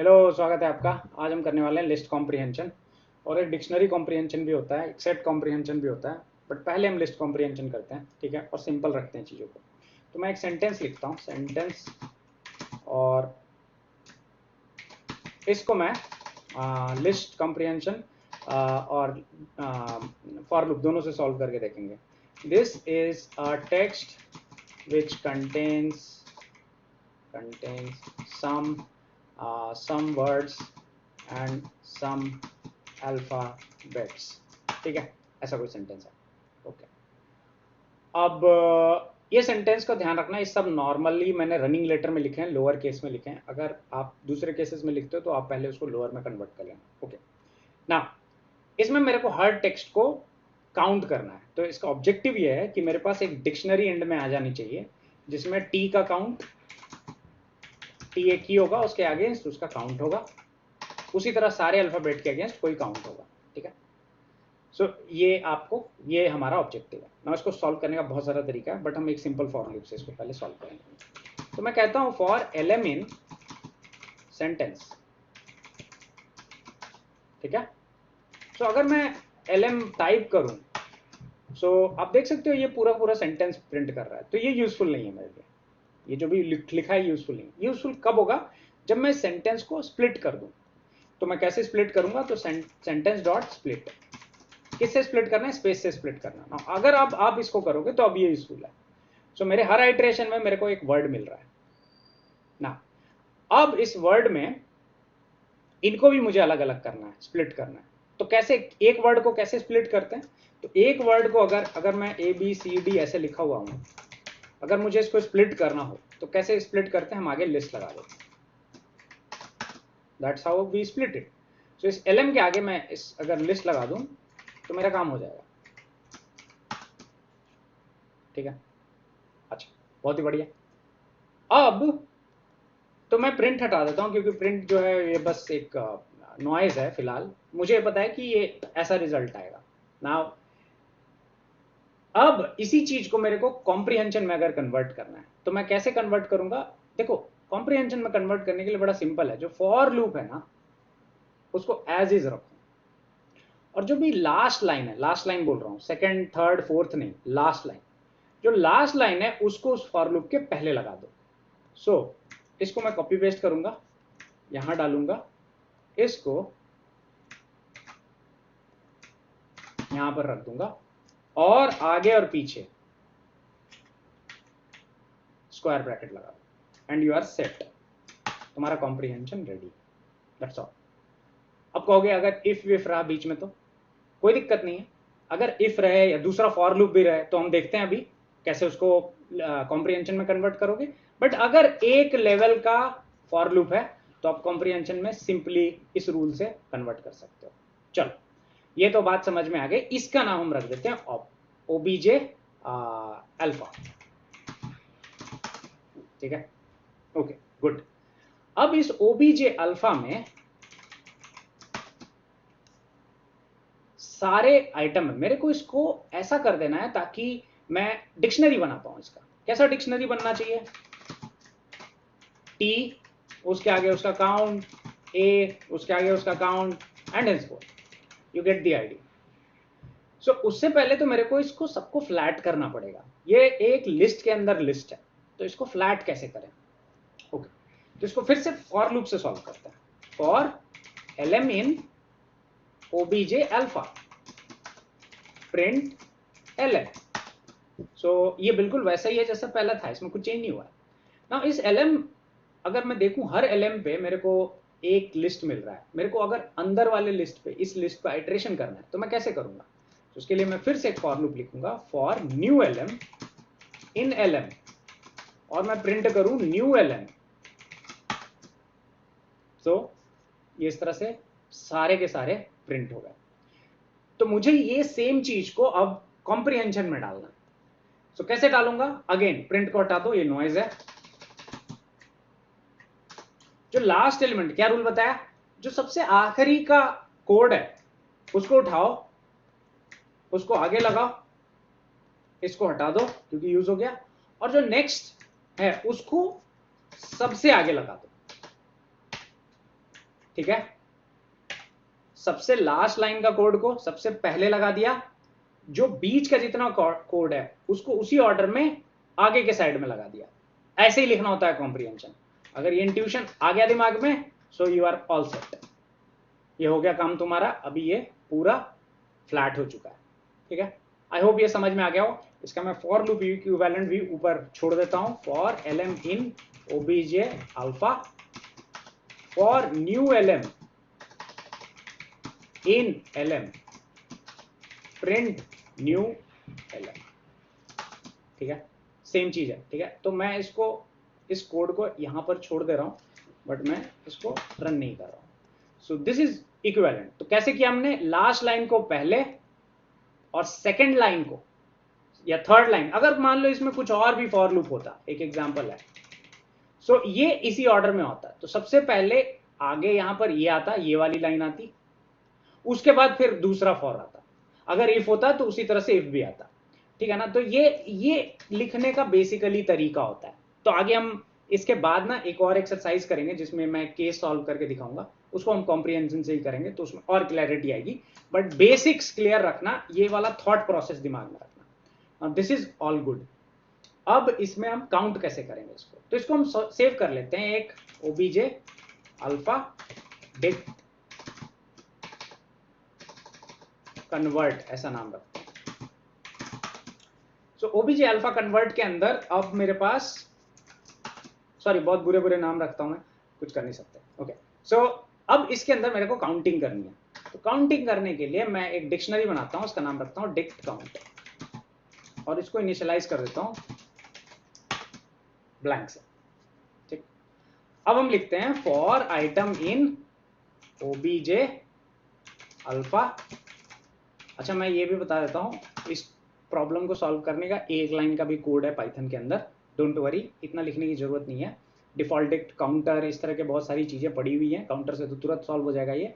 Hello, स्वागत है आपका। आज हम करने वाले हैं लिस्ट कॉम्प्रिहेंशन। और एक डिक्शनरी कॉम्प्रिहेंशन भी होता है, एक सेट कॉम्प्रिहेंशन भी होता है, बट पहले हम लिस्ट कॉम्प्रिहेंशन करते हैं, ठीक है, और सिंपल रखते हैं चीज़ों को। तो मैं एक सेंटेंस लिखता हूँ, सेंटेंस, और इसको मैं लिस्ट कॉम्प्रिहेंशन और फॉर लूप दोनों से सॉल्व करके देखेंगे। This is a text which contains some words and some alphabets। ठीक है, ऐसा कोई सेंटेंस है। ओके, अब ये सेंटेंस का ध्यान रखना, ये सब नॉर्मली मैंने रनिंग लेटर में लिखे हैं, लोअर केस में लिखे हैं। अगर आप दूसरे केसेस में लिखते हो तो आप पहले उसको लोअर में कन्वर्ट कर लेना। ओके ना, इसमें मेरे को हर टेक्स्ट को काउंट करना है। तो इसका ऑब्जेक्टिव ये है कि मेरे पास एक डिक्शनरी एंड में आ जानी चाहिए जिसमें टी का काउंट, टी एक ही होगा, उसके अगेंस्ट उसका काउंट होगा, उसी तरह सारे अल्फाबेट के अगेंस्ट कोई काउंट होगा। ठीक है, सो ये हमारा ऑब्जेक्टिव है ना। इसको सॉल्व करने का बहुत सारा तरीका है, बट हम एक सिंपल फॉर लूप से इसको पहले सॉल्व करेंगे। तो मैं कहता हूं फॉर एलएम इन सेंटेंस। ठीक है, सो अगर मैं एलएम टाइप करूं, सो आप देख सकते हो ये पूरा पूरा सेंटेंस प्रिंट कर रहा है। तो ये यूजफुल नहीं है मेरे लिए, ये जो भी लिखा है यूजफुल नहीं। यूजफुल कब होगा? जब मैं सेंटेंस को स्प्लिट कर दूं। तो मैं कैसे स्प्लिट करूंगा? तो सेंटेंस डॉट स्प्लिट। किससे स्प्लिट करना है? स्पेस से स्प्लिट करना ना। अगर आप इसको करोगे तो अब ये यूजफुल है। सो मेरे हर आइट्रेशन में मेरे को एक वर्ड मिल रहा है ना। अब इस वर्ड में इनको भी मुझे अलग अलग करना है, स्प्लिट करना है। तो कैसे एक वर्ड को कैसे स्प्लिट करते हैं? तो एक वर्ड को अगर मैं ए बी सी डी ऐसे लिखा हुआ हूं, अगर मुझे इसको स्प्लिट करना हो तो कैसे स्प्लिट करते हैं? हम आगे लिस्ट लगा देते हैं। That's how we split it. So इस एलएम के आगे मैं इस अगर लिस्ट लगा दूं तो मेरा काम हो जाएगा। ठीक है, अच्छा, बहुत ही बढ़िया। अब तो मैं प्रिंट हटा देता हूं, क्योंकि प्रिंट जो है ये बस एक नॉइज है फिलहाल। मुझे पता है कि ये ऐसा रिजल्ट आएगा ना। अब इसी चीज को मेरे को कॉम्प्रिहेंशन में अगर कन्वर्ट करना है तो मैं कैसे कन्वर्ट करूंगा? देखो, कॉम्प्रिहेंशन में कन्वर्ट करने के लिए बड़ा सिंपल है। जो फॉर लूप है ना, उसको एज इज रखो, और जो भी लास्ट लाइन है, लास्ट लाइन बोल रहा हूं, सेकंड थर्ड फोर्थ नहीं, लास्ट लाइन, जो लास्ट लाइन है उसको उस फॉर लूप के पहले लगा दो। सो इसको मैं कॉपी पेस्ट करूंगा, यहां डालूंगा, इसको यहां पर रख दूंगा, और आगे और पीछे स्क्वायर ब्रैकेट लगा दो, एंड यू आर सेट। तुम्हारा कॉम्प्रिहेंशन रेडी। That's all. अब कहोगे अगर इफ विफ रहा बीच में तो कोई दिक्कत नहीं है। अगर इफ रहे या दूसरा फॉर लूप भी रहे तो हम देखते हैं अभी कैसे उसको कॉम्प्रिहेंशन में कन्वर्ट करोगे। बट अगर एक लेवल का फॉर लूप है तो आप कॉम्प्रिहेंशन में सिंपली इस रूल से कन्वर्ट कर सकते हो। चलो, ये तो बात समझ में आ गई। इसका नाम हम रख देते हैं ओबीजे अल्फा। ठीक है, ओके, गुड। अब इस ओबीजे अल्फा में सारे आइटम है, मेरे को इसको ऐसा कर देना है ताकि मैं डिक्शनरी बना पाऊं इसका। कैसा डिक्शनरी बनना चाहिए? टी, उसके आगे उसका काउंट, ए, उसके आगे उसका count, and henceforth. You get the idea. So उससे पहले तो मेरे को इसको सबको फ्लैट करना पड़ेगा। ये एक लिस्ट के अंदर लिस्ट है, तो इसको फ्लैट कैसे करें? ओके, तो इसको फिर से फॉर लूप से सॉल्व करते हैं। For LM in OBJ alpha print LM. So ये बिल्कुल वैसा ही है जैसा पहला था, इसमें कुछ चेंज नहीं हुआ है ना। इस एलएम, अगर मैं देखूं हर एलएम पे मेरे को एक लिस्ट मिल रहा है। मेरे को अगर अंदर वाले लिस्ट पे, इस लिस्ट पे आइट्रेशन करना है तो मैं कैसे करूंगा? तो उसके लिए मैं फिर से एक फॉर लूप लिखूंगा, for new LM in LM, और मैं प्रिंट करूं न्यू एलएम। सो ये इस तरह से सारे के सारे प्रिंट हो गए। तो मुझे ये सेम चीज को अब कॉम्प्रिहेंशन में डालना। सो कैसे डालूंगा? अगेन प्रिंट को हटा दो, ये नॉइज है। जो लास्ट एलिमेंट, क्या रूल बताया? जो सबसे आखिरी का कोड है उसको उठाओ, उसको आगे लगाओ, इसको हटा दो क्योंकि यूज हो गया, और जो नेक्स्ट है उसको सबसे आगे लगा दो। ठीक है, सबसे लास्ट लाइन का कोड को सबसे पहले लगा दिया, जो बीच का जितना कोड है उसको उसी ऑर्डर में आगे के साइड में लगा दिया। ऐसे ही लिखना होता है कॉम्प्रिहेंशन। अगर ये इंट्यूशन आ गया दिमाग में, so you are all set. ये हो गया काम तुम्हारा, अभी ये पूरा फ्लैट हो चुका है। ठीक है, आई होप ये समझ में आ गया हो। इसका मैं फॉर लूप इक्विवेलेंट भी ऊपर छोड़ देता हूं। For lm in obj alpha, for new lm in lm print new lm। ठीक है, सेम चीज है। ठीक है, तो मैं इसको, इस कोड को यहां पर छोड़ दे रहा हूं, बट मैं इसको रन नहीं कर रहा हूं। So this is equivalent. तो कैसे किया हमने, लास्ट लाइन को पहले और सेकेंड लाइन को या थर्ड लाइन, अगर मान लो इसमें कुछ और भी फॉर लूप होता, एक एग्जांपल है, सो ये इसी ऑर्डर में होता। तो सबसे पहले आगे यहां पर ये आता, ये वाली लाइन आती, उसके बाद फिर दूसरा फॉर आता। अगर इफ होता तो उसी तरह से इफ भी आता। ठीक है ना, तो ये लिखने का बेसिकली तरीका होता है। तो आगे हम इसके बाद ना एक और एक्सरसाइज करेंगे जिसमें मैं केस सॉल्व करके दिखाऊंगा, उसको हम कॉम्प्रिहेंशन से ही करेंगे, तो उसमें और क्लैरिटी आएगी। बट बेसिक्स क्लियर रखना, ये वाला थॉट प्रोसेस दिमाग में रखना। This is all good. अब इसमें हम काउंट कैसे करेंगे इसको, तो इसको हम सेव कर लेते हैं, एक obj अल्फा डिक्ट कन्वर्ट ऐसा नाम रखते हैं। सो obj अल्फा कन्वर्ट के अंदर अब मेरे पास, सॉरी बहुत बुरे नाम रखता हूं मैं, कुछ कर नहीं सकते। ओके, सो अब इसके अंदर मेरे को काउंटिंग करनी है। तो काउंटिंग करने के लिए मैं एक डिक्शनरी बनाता हूं, उसका नाम रखता हूं डिक्ट काउंट, और इसको इनिशियलाइज कर देता हूं ब्लैंक से। ठीक, अब हम लिखते हैं for item in obj alpha. अच्छा, मैं ये भी बता देता हूं, इस प्रॉब्लम को सॉल्व करने का एक लाइन का भी कोड है पाइथन के अंदर, डोंट वरी, इतना लिखने की जरूरत नहीं है। डिफॉल्ट डिक्ट काउंटर, इस तरह के बहुत सारी चीजें पड़ी हुई हैं, काउंटर से तो तुरंत सॉल्व हो जाएगा ये।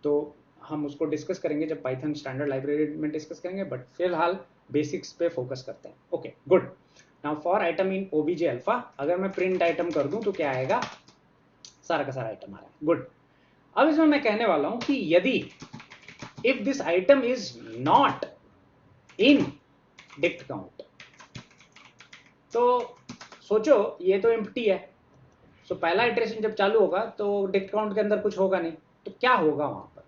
तो हम उसको डिस्कस करेंगे जब पाइथन स्टैंडर्ड लाइब्रेरी में डिस्कस करेंगे, बट फिलहाल बेसिक्स पे फोकस करते हैं। Okay good. Now for item in obj alpha, अगर मैं प्रिंट आइटम कर दूं तो क्या आएगा, सारा का सारा आइटम आ रहा है। गुड। अब इसमें मैं कहने वाला हूं कि यदि if this item is not in dict count, तो सोचो ये तो एम्प्टी है, सो पहला इटरेशन जब चालू होगा तो डिक्ट काउंट के अंदर कुछ होगा नहीं, तो क्या होगा वहां पर।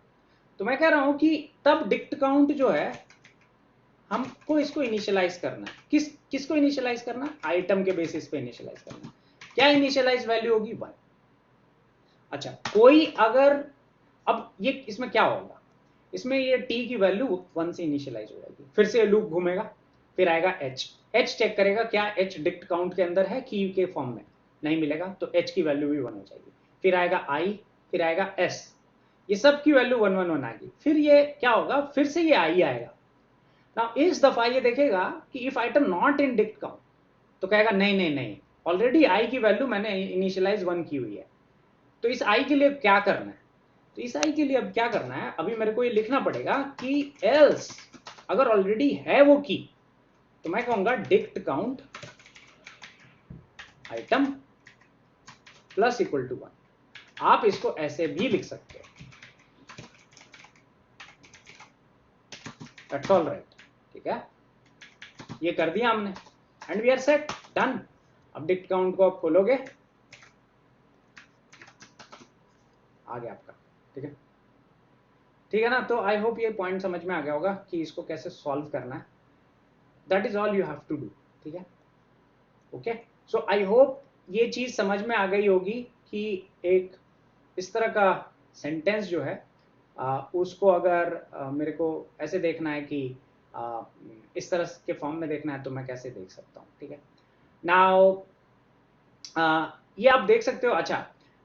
तो मैं कह रहा हूं कि तब डिक्ट काउंट जो है, हमको इसको इनिशियलाइज करना है। किसको इनिशियलाइज करना, आइटम के बेसिस पे इनिशियलाइज करना। क्या इनिशियलाइज वैल्यू होगी, 1। अच्छा, कोई अगर, अब ये इसमें क्या होगा, इसमें ये t की वैल्यू 1 से इनिशियलाइज हो जाएगी, फिर से लूप घूमेगा, फिर आएगा h चेक करेगा क्या h डिक्ट काउंट के अंदर है, की के फॉर्म में नहीं मिलेगा, तो h की वैल्यू भी 1 हो जाएगी। फिर आएगा i, फिर आएगा s, ये सब की वैल्यू 1 1 1 आएगी। फिर ये क्या होगा, फिर से ये i आएगा। नाउ इस दफा ये देखेगा कि if item not in dict count, तो कहेगा नहीं नहीं नहीं, ऑलरेडी i की वैल्यू मैंने इनिशियलाइज 1 की हुई है, तो इस i के लिए क्या करना है। तो इस i के लिए अब क्या करना है, अभी मेरे को ये लिखना पड़ेगा कि एल्स, अगर ऑलरेडी है वो की, तो मैं कहूंगा dict count item plus equal to 1। आप इसको ऐसे भी लिख सकते हो, दैट्स ऑल राइट। ठीक है, ये कर दिया हमने, and we are set, done. अब डिक्ट काउंट को आप खोलोगे, आ गया आपका। ठीक है, ठीक है ना। तो आई होप ये पॉइंट समझ में आ गया होगा कि इसको कैसे सॉल्व करना है। That is all you have to do. ठीक है, ओके। सो आई होप ये चीज समझ में आ गई होगी कि एक इस तरह का सेंटेंस जो है उसको अगर मेरे को ऐसे देखना है कि इस तरह के फॉर्म में देखना है, तो मैं कैसे देख सकता हूँ। ठीक है, नाउ ये आप देख सकते हो। अच्छा,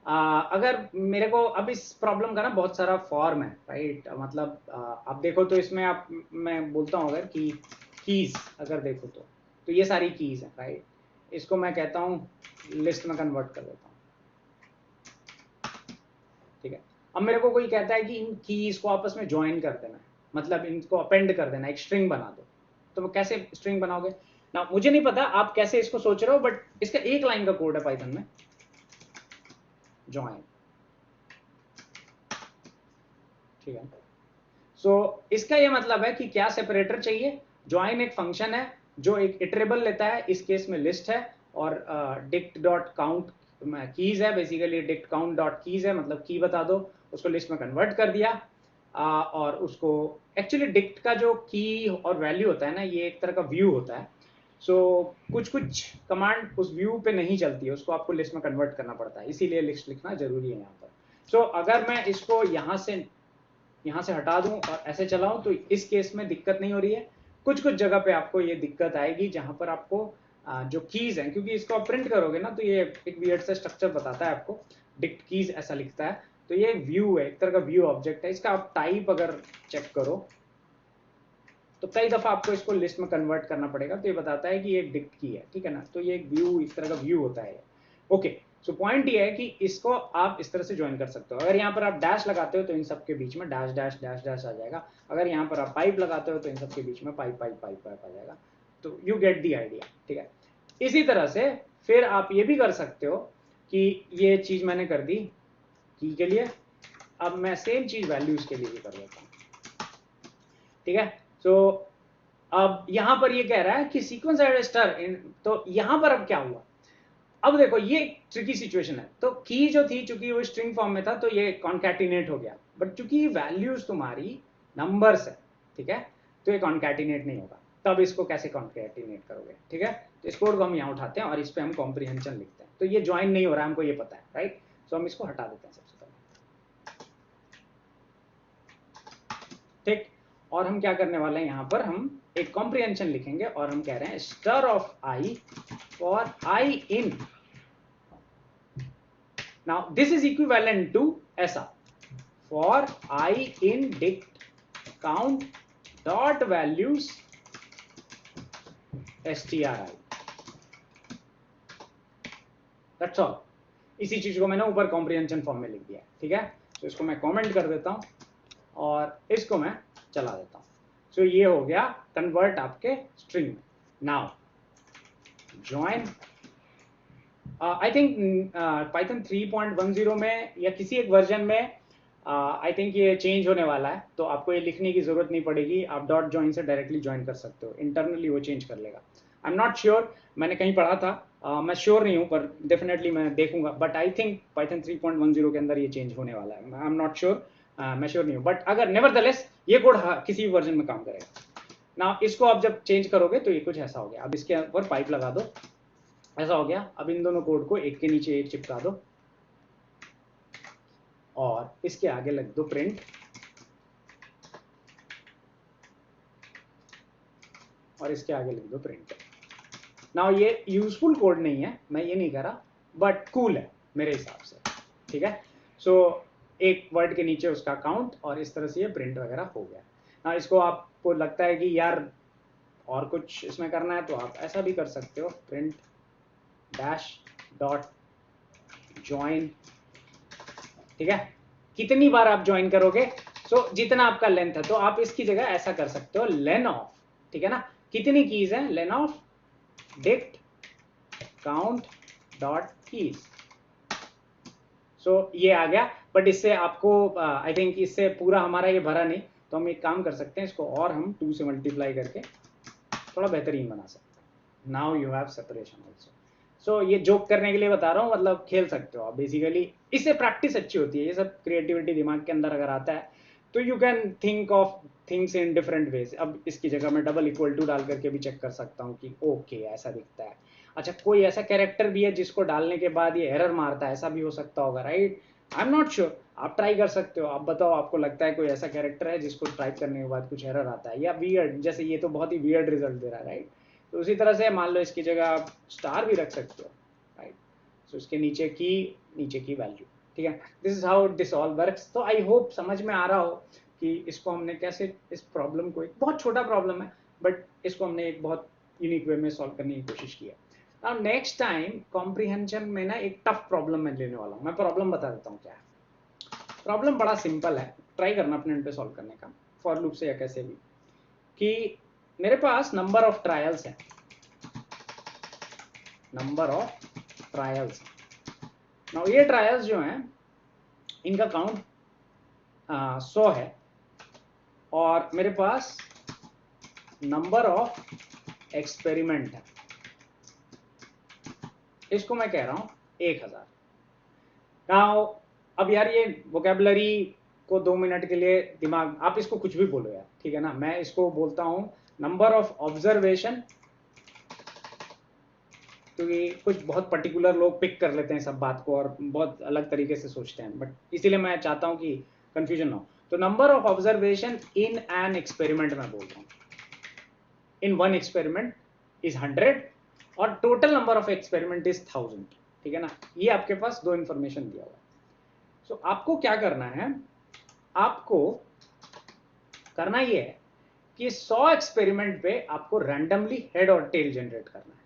अगर मेरे को अब इस प्रॉब्लम का ना बहुत सारा फॉर्म है, राइट, मतलब आप देखो तो इसमें आप, मैं बोलता हूँ अगर कि कीज अगर देखो तो ये सारी कीज है, राइट। इसको मैं कहता हूँ लिस्ट में कन्वर्ट कर देता हूँ। ठीक है, अब मेरे को कोई कहता है कि इन कीज को आपस में ज्वाइन कर देना है, मतलब इनको अपेंड कर देना, एक स्ट्रिंग बना दो। तो कैसे स्ट्रिंग बनाओगे ना, मुझे नहीं पता आप कैसे इसको सोच रहे हो, बट इसका एक लाइन का कोड है पाइथन में, ज्वाइन। ठीक है। सो इसका ये मतलब है कि क्या सेपरेटर चाहिए, ज्वाइन एक फंक्शन है जो एक इटरेबल लेता है, इस केस में लिस्ट है, और डिक्ट डॉट काउंट कीज है, basically dict count dot keys है, मतलब की बता दो, उसको लिस्ट में कन्वर्ट कर दिया। और उसको एक्चुअली डिक्ट का जो की और वैल्यू होता है ना, ये एक तरह का व्यू होता है। सो कुछ कुछ कमांड उस व्यू पे नहीं चलती है, उसको आपको लिस्ट में कन्वर्ट करना पड़ता है, इसीलिए लिस्ट लिखना जरूरी है यहाँ पर। सो अगर मैं इसको यहाँ से हटा दूं और ऐसे चलाऊं तो इस केस में दिक्कत नहीं हो रही है। कुछ कुछ जगह पे आपको ये दिक्कत आएगी जहां पर आपको जो कीज हैं, क्योंकि इसको आप प्रिंट करोगे ना तो ये एक वियर्ड सा स्ट्रक्चर बताता है आपको, डिक्ट कीज ऐसा लिखता है। तो ये व्यू है, एक तरह का व्यू ऑब्जेक्ट है। इसका आप टाइप अगर चेक करो तो कई दफा आपको इसको लिस्ट में कन्वर्ट करना पड़ेगा, तो ये बताता है कि ये एक डिक्ट की है, ठीक है ना। तो ये एक व्यू, इस तरह का व्यू होता है। ओके, सो पॉइंट ये है कि इसको आप इस तरह से ज्वाइन कर सकते हो। अगर यहाँ पर आप डैश लगाते हो तो इन सब के बीच में डैश डैश डैश डैश आ जाएगा। अगर यहाँ पर आप पाइप लगाते हो तो इन सब के बीच में पाइप पाइप पाइप पाइप आ जाएगा। तो यू गेट दी आइडिया, ठीक है। इसी तरह से फिर आप ये भी कर सकते हो कि ये चीज मैंने कर दी की के लिए, अब मैं सेम चीज वैल्यूज के लिए भी कर देता हूँ, ठीक है। सो अब यहां पर ये कह रहा है कि सीक्वेंस एड स्टार, तो यहां पर अब क्या हुआ, अब देखो ये ट्रिकी सिचुएशन है। तो की जो थी, चूंकि वो स्ट्रिंग फॉर्म में था तो ये कॉन्कैटिनेट हो गया, बट चूंकि वैल्यूज तुम्हारी नंबर्स है, ठीक है, तो ये कॉन्कैटिनेट नहीं होगा। तब इसको कैसे कॉन्कैटिनेट करोगे, ठीक है। तो इस कोड को हम यहाँ उठाते हैं और इस पे हम कॉम्प्रिहेंशन लिखते हैं। तो ये ज्वाइन नहीं हो रहा है, हमको ये पता है, राइट। सो हम इसको हटा देते हैं सबसे पहले, ठीक। और हम क्या करने वाले हैं, यहाँ पर हम एक कॉम्प्रिहेंशन लिखेंगे और हम कह रहे हैं str of i for i in. Now this is equivalent to ऐसा, for I in dict count dot values stri, that's all। इसी चीज को मैंने ऊपर कॉम्प्रिहेंशन फॉर्म में लिख दिया, ठीक है। तो इसको मैं कमेंट कर देता हूं और इसको मैं चला देता हूं। सो ये हो गया कन्वर्ट आपके स्ट्रिंग में। Now join, I think Python 3.10 में या किसी एक वर्जन में आई थिंक ये चेंज होने वाला है, तो आपको ये लिखने की जरूरत नहीं पड़ेगी, आप डॉट ज्वाइन से डायरेक्टली ज्वाइन कर सकते हो, इंटरनली वो चेंज कर लेगा। आई एम नॉट श्योर, मैंने कहीं पढ़ा था, मैं श्योर नहीं हूँ, पर डेफिनेटली मैं देखूंगा। बट आई थिंक पाइथन 3.10 के अंदर ये चेंज होने वाला है, आई एम नॉट श्योर, मैं श्योर नहीं हूँ। बट अगर नेवरदलेस ये कोड किसी भी वर्जन में काम करेगा ना। इसको आप जब चेंज करोगे तो ये कुछ ऐसा हो गया। अब इसके ऊपर पाइप लगा दो, ऐसा हो गया। अब इन दोनों कोड को एक के नीचे एक चिपका दो और इसके आगे लग दो प्रिंट, और इसके आगे लिख दो प्रिंट। नाउ ये यूजफुल कोड नहीं है, मैं ये नहीं कर रहा, बट कूल है मेरे हिसाब से, ठीक है। सो एक वर्ड के नीचे उसका काउंट और इस तरह से ये प्रिंट वगैरह हो गया। ना इसको आपको लगता है कि यार और कुछ इसमें करना है तो आप ऐसा भी कर सकते हो, प्रिंट डैश डॉट ज्वाइन, ठीक है। कितनी बार आप ज्वाइन करोगे, सो जितना आपका लेंथ है, तो आप इसकी जगह ऐसा कर सकते हो लेन ऑफ, ठीक है ना। कितनी कीज है, len of dict count dot keys. So ये आ गया। बट इससे आपको आई थिंक इससे पूरा हमारा ये भरा नहीं, तो हम एक काम कर सकते हैं, इसको और हम 2 से मल्टीप्लाई करके थोड़ा बेहतरीन बना सकते हैं। Now you have separation also. So ये जोक करने के लिए बता रहा हूँ, मतलब खेल सकते हो आप बेसिकली, इससे प्रैक्टिस अच्छी होती है। ये सब क्रिएटिविटी दिमाग के अंदर अगर आता है तो you can think of things in different ways. अब इसकी जगह मैं डबल इक्वल टू डाल करके भी चेक कर सकता हूँ कि ओके ऐसा दिखता है। अच्छा, कोई ऐसा कैरेक्टर भी है जिसको डालने के बाद ये एरर मारता है, ऐसा भी हो सकता होगा, right. I am not sure, आप ट्राई कर सकते हो। आप बताओ, आपको लगता है कोई ऐसा कैरेक्टर है जिसको टाइप करने के बाद कुछ एरर आता है, या वियर्ड, जैसे ये तो बहुत ही वियर्ड रिजल्ट दे रहा है, राइट। तो उसी तरह से मान लो इसकी जगह आप स्टार भी रख सकते हो, राइट। सो इसके नीचे की वैल्यू, ठीक है। This is how this all works. तो आई होप समझ में आ रहा हो कि इसको हमने कैसे, इस प्रॉब्लम को, एक बहुत छोटा प्रॉब्लम है बट इसको हमने एक बहुत यूनिक वे में सॉल्व करने की कोशिश की है। अब नेक्स्ट टाइम कॉम्प्रिहेंशन में ना एक टफ प्रॉब्लम मैं लेने वाला हूँ। मैं प्रॉब्लम बता देता हूँ क्या है। प्रॉब्लम बड़ा सिंपल है, ट्राई करना अपने एंड पे सॉल्व करने का, फॉर लूप से या कैसे भी, कि मेरे पास नंबर ऑफ ट्रायल्स है, नंबर ऑफ ट्रायल्स। नाउ ये ट्रायल्स जो हैं इनका काउंट 100 है और मेरे पास नंबर ऑफ एक्सपेरिमेंट है, इसको मैं कह रहा हूं 1000। नाउ अब यार ये वोकेबलरी को 2 मिनट के लिए दिमाग, आप इसको कुछ भी बोलो यार, ठीक है ना। मैं इसको बोलता हूं नंबर ऑफ ऑब्जर्वेशन, क्योंकि कुछ बहुत पर्टिकुलर लोग पिक कर लेते हैं सब बात को और बहुत अलग तरीके से सोचते हैं, बट इसीलिए मैं चाहता हूं कि कंफ्यूजन ना हो। तो number of observation in an experiment मैं बोल रहा हूं, इन वन एक्सपेरिमेंट इज 100 और total number of experiment is 1000, ठीक है ना। ये आपके पास दो इंफॉर्मेशन दिया हुआ है। सो आपको क्या करना है, आपको करना ये है कि 100 एक्सपेरिमेंट पे आपको रैंडमली हेड और टेल जनरेट करना है।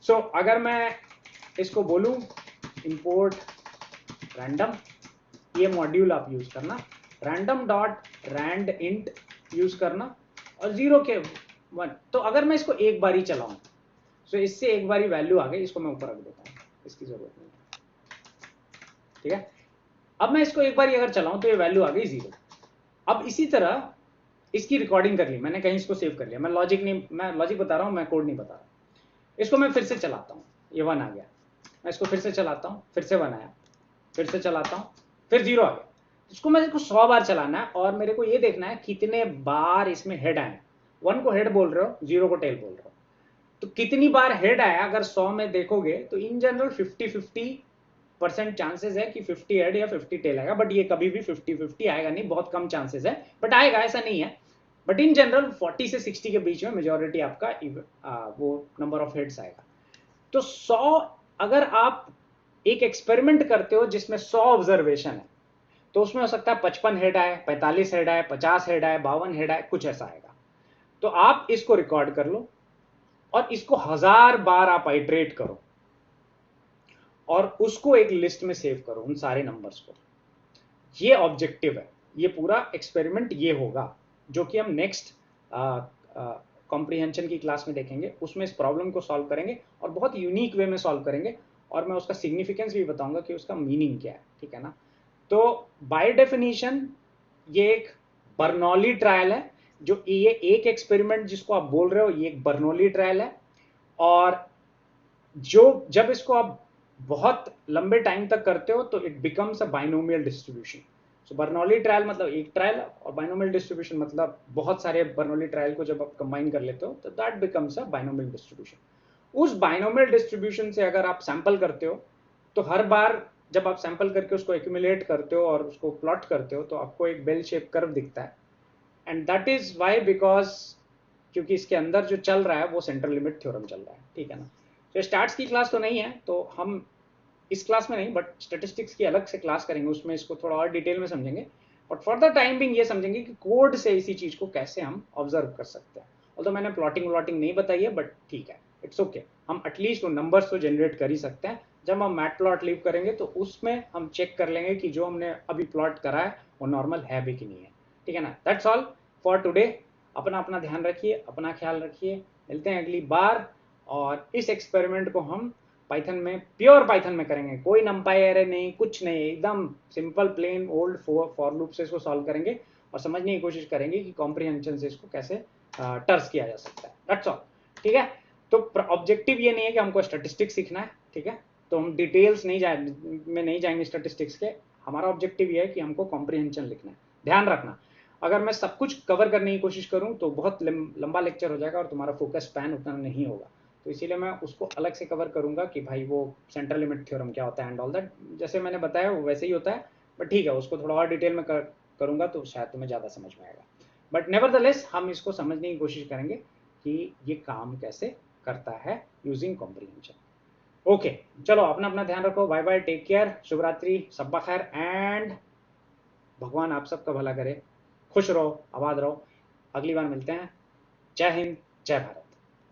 सो अगर मैं इसको बोलूं इंपोर्ट रैंडम, ये मॉड्यूल आप यूज करना, random dot rand int use करना और 0 के 1। तो अगर मैं इसको एक बार ही चलाऊं, सो इससे एक बार ही वैल्यू आ गई, इसको मैं ऊपर रख देता हूं, इसकी जरूरत नहीं है, ठीक है। अब मैं इसको एक बार ही अगर चलाऊं तो ये वैल्यू आ गई 0। अब इसी तरह इसकी रिकॉर्डिंग कर ली मैंने, कहीं इसको सेव कर लिया, मैं लॉजिक बता रहा हूं, मैं कोड नहीं बता रहा। इसको मैं फिर से चलाता हूं, ये 1 आ गया, मैं इसको फिर से चलाता हूं, फिर से 1 आया, फिर से चलाता हूं, फिर 0 आ गया। इसको मैं 100 बार चलाना है और मेरे को ये देखना है कितने बार इसमें हेड आए। 1 को हेड बोल रहे हो, 0 को टेल बोल रहे हो, तो कितनी बार हेड आया अगर 100 में देखोगे तो इन जनरल 50-50% चांसेस है कि 50 हेड या 50 टेल आएगा, बट ये कभी भी 50-50 आएगा नहीं, बहुत कम चांसेस है, बट आएगा, ऐसा नहीं है। बट इन जनरल 40 से 60 के बीच में मेजोरिटी आपका वो नंबर ऑफ हेड्स आएगा। तो 100 अगर आप एक एक्सपेरिमेंट करते हो जिसमें 100 ऑब्जर्वेशन है, तो उसमें हो सकता है 55 हेड आए, 45 हेड आए, 50 हेड आए, 52 हेड आए, कुछ ऐसा आएगा। तो आप इसको रिकॉर्ड कर लो और इसको 1000 बार आप आइटरेट करो और उसको एक लिस्ट में सेव करो, उन सारे नंबर्स को। ये ऑब्जेक्टिव है, ये पूरा एक्सपेरिमेंट ये होगा, जो कि हम नेक्स्ट कॉम्प्रिहेंशन की क्लास में देखेंगे। उसमें इस प्रॉब्लम को सॉल्व करेंगे और बहुत यूनिक वे में सॉल्व करेंगे और मैं उसका सिग्निफिकेंस भी बताऊंगा कि उसका मीनिंग क्या है, ठीक है ना। तो बाय डेफिनेशन ये एक बर्नौली ट्रायल है, जो ये एक एक्सपेरिमेंट जिसको आप बोल रहे हो ये एक बर्नौली ट्रायल है, और जो जब इसको आप बहुत लंबे टाइम तक करते हो तो it becomes a binomial distribution. So Bernoulli trial मतलब एक ट्रायल और बाइनोमियल डिस्ट्रीब्यूशन मतलब बहुत सारे बर्नौली ट्रायल को जब आप कंबाइन कर लेते हो तो that becomes a binomial distribution. उस बाइनोमियल डिस्ट्रीब्यूशन से अगर आप सैंपल करते हो तो हर बार जब आप सैंपल करके उसको एक्यूमुलेट करते हो और उसको प्लॉट करते हो तो आपको एक बेल शेप कर्व दिखता है, and that is why because क्योंकि इसके अंदर जो चल रहा है वो सेंट्रल लिमिट थ्योरम चल रहा है, ठीक है ना। तो स्टैट्स की क्लास तो नहीं है, तो हम इस क्लास में नहीं, बट स्टैटिस्टिक्स की अलग से क्लास करेंगे, उसमें इसको थोड़ा और डिटेल में समझेंगे। But for the time being ये समझेंगे कि कोड से इसी चीज को कैसे हम ऑब्जर्व कर सकते हैं। और तो मैंने प्लॉटिंग नहीं बताई है, बट ठीक है, इट्स ओके, हम एटलीस्ट वो नंबर्स तो जनरेट कर ही सकते हैं। जब हम मैट प्लॉट लीव करेंगे तो उसमें हम चेक कर लेंगे कि जो हमने अभी प्लॉट करा है वो नॉर्मल है भी कि नहीं है, ठीक है ना। That's all for today. अपना अपना ध्यान रखिए, अपना ख्याल रखिए, मिलते हैं अगली बार। और इस एक्सपेरिमेंट को हम पाइथन में, प्योर पाइथन में करेंगे, कोई नंपाई एरे नहीं, कुछ नहीं, एकदम simple plain old for loop से इसको सॉल्व करेंगे और समझने की कोशिश करेंगे कि कॉम्प्रिहेंशन से इसको कैसे टर्स किया जा सकता है। दैट्स ऑल, ठीक है। तो ऑब्जेक्टिव ये नहीं है कि हमको स्टैटिस्टिक्स सीखना है, ठीक है, तो हम डिटेल्स नहीं जाएंगे स्टैटिस्टिक्स के। हमारा ऑब्जेक्टिव ये है कि हमको कॉम्प्रिहेंशन लिखना है। ध्यान रखना, अगर मैं सब कुछ कवर करने की कोशिश करूं तो बहुत लंबा लेक्चर हो जाएगा और तुम्हारा फोकस स्पैन उतना नहीं होगा, तो इसीलिए मैं उसको अलग से कवर करूंगा कि भाई वो सेंट्रल लिमिट थ्योरम क्या होता है एंड ऑल दैट। जैसे मैंने बताया वो वैसे ही होता है, बट ठीक है, उसको थोड़ा और डिटेल में करूंगा तो शायद तुम्हें ज़्यादा समझ में आएगा। बट नेवरदलेस हम इसको समझने की कोशिश करेंगे कि ये काम कैसे करता है यूजिंग कॉम्प्रिहेंशन। ओके, चलो अपना अपना ध्यान रखो, बाय बाय, टेक केयर, शुभ रात्रि, सब्बा खैर, एंड भगवान आप सबका भला करे, खुश रहो, आबाद रहो। अगली बार मिलते हैं। जय हिंद, जय भारत।